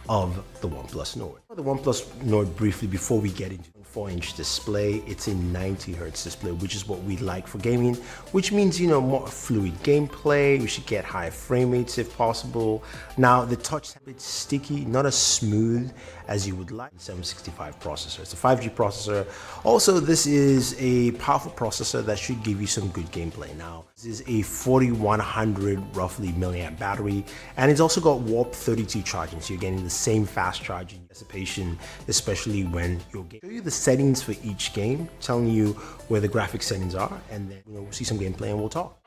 of the OnePlus NORD. The OnePlus NORD, briefly before we get into 4-inch display, it's a 90 Hz display, which is what we like for gaming, which means, more fluid gameplay. We should get higher frame rates if possible. Now, the touch is a bit sticky, not as smooth as you would like. 765 processor. It's a 5G processor. Also, this is a powerful processor that should give you some good gameplay. Now, this is a 4100 roughly milliamp battery, and it's also got Warp 32 charging, so you're getting the same fast charging dissipation, especially when you're gaming. I'll show you the settings for each game, telling you where the graphic settings are, and then we'll see some gameplay and we'll talk.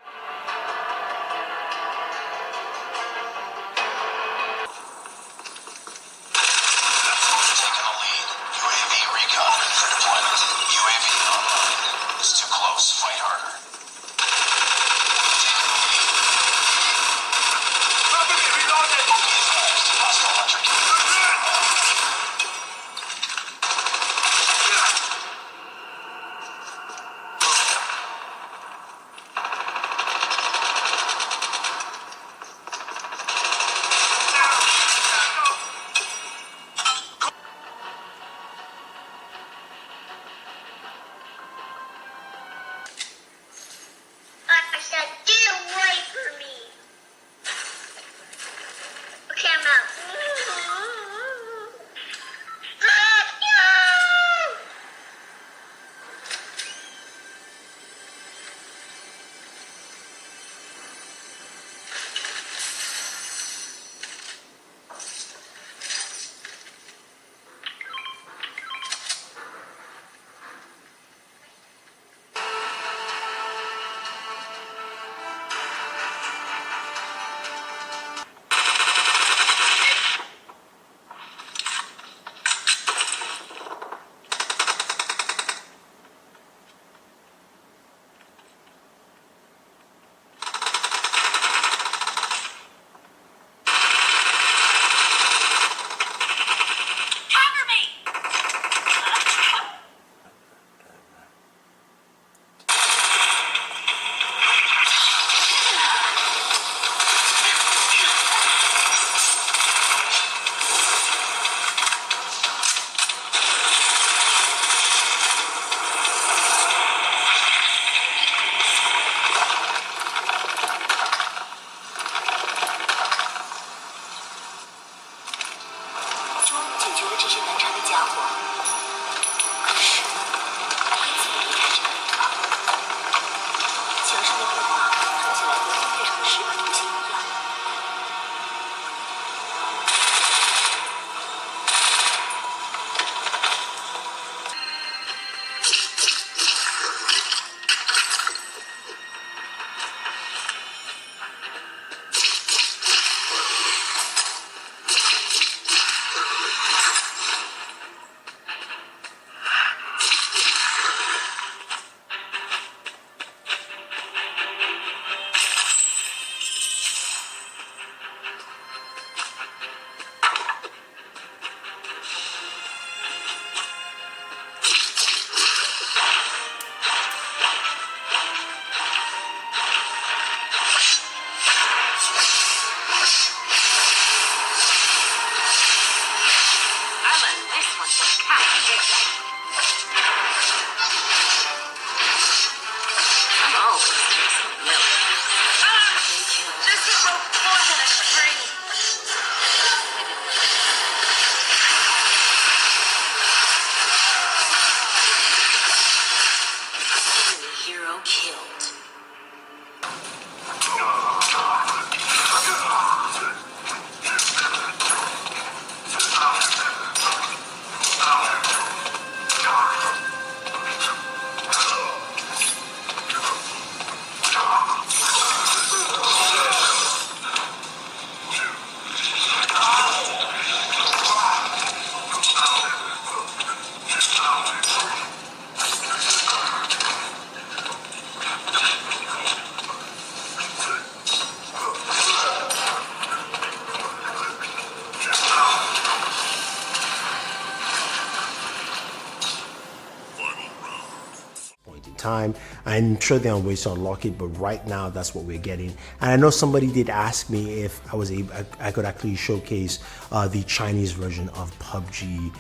time. I'm sure there are ways to unlock it, but right now that's what we're getting. And I know somebody did ask me if I was able, I could actually showcase the Chinese version of PUBG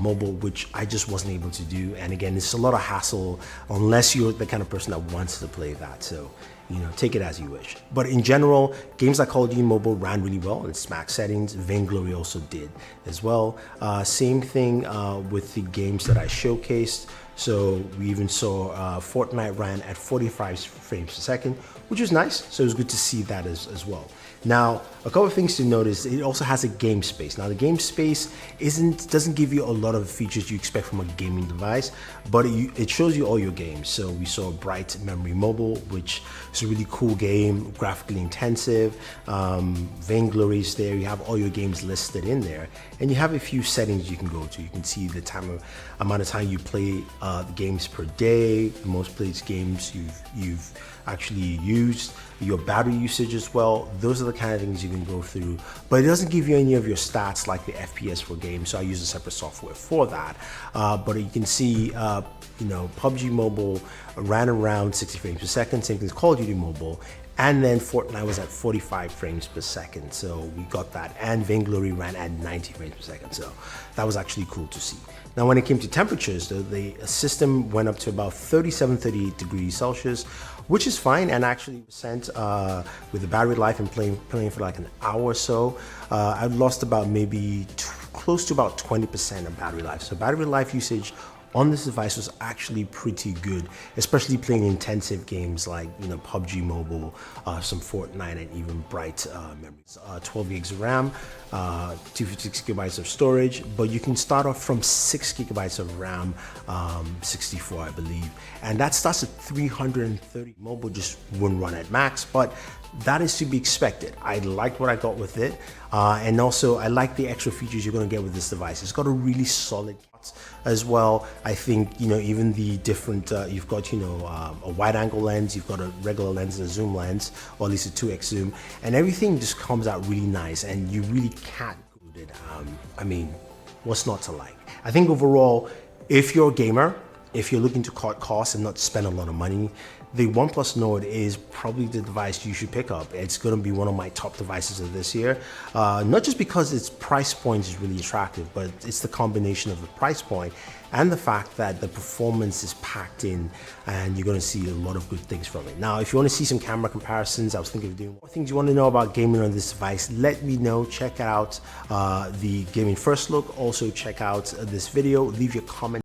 mobile, which I just wasn't able to do. And again, it's a lot of hassle unless you're the kind of person that wants to play that. So, you know, take it as you wish. But in general, games like Call of Duty Mobile ran really well in its max settings. Vainglory also did as well. Same thing with the games that I showcased. So we even saw Fortnite ran at 45 frames per second, which was nice. So it was good to see that as well. Now, a couple of things to notice, it also has a game space. Now, the game space doesn't give you a lot of features you expect from a gaming device, but it shows you all your games. So we saw Bright Memory Mobile, which is a really cool game, graphically intensive. Vainglory is there. You have all your games listed in there, and you have a few settings you can go to. You can see the amount of time you play the games per day, the most played games you've actually used, your battery usage as well. Those are the kind of things you can go through, but it doesn't give you any of your stats like the FPS for games, so I use a separate software for that. But you can see, you know, PUBG Mobile ran around 60 frames per second, same thing as Call of Duty Mobile, and then Fortnite was at 45 frames per second, so we got that, and Vainglory ran at 90 frames per second, so that was actually cool to see. Now, when it came to temperatures, the system went up to about 38 degrees Celsius, which is fine, and actually sent with the battery life and playing for like an hour or so, I've lost about maybe close to about 20% of battery life. So battery life usage on this device was actually pretty good, especially playing intensive games like, you know, PUBG Mobile, some Fortnite, and even Bright memories. 12 gigs of RAM, 256 gigabytes of storage, but you can start off from 6 gigabytes of RAM, 64 I believe, and that starts at 330. Mobile just wouldn't run at max, but that is to be expected. I liked what I got with it, and also I like the extra features you're going to get with this device. It's got a really solid as well. I think, you know, even the different you've got, you know, a wide angle lens, you've got a regular lens and a zoom lens, or at least a 2x zoom, and everything just comes out really nice, and you really can't go it. I mean, what's not to like? I think overall, if you're a gamer, if you're looking to cut costs and not spend a lot of money, the OnePlus NORD is probably the device you should pick up. It's going to be one of my top devices of this year, not just because its price point is really attractive, but it's the combination of the price point and the fact that the performance is packed in, and you're going to see a lot of good things from it. Now, if you want to see some camera comparisons, I was thinking of doing more things you want to know about gaming on this device, let me know. Check out the gaming first look. Also check out this video. Leave your comment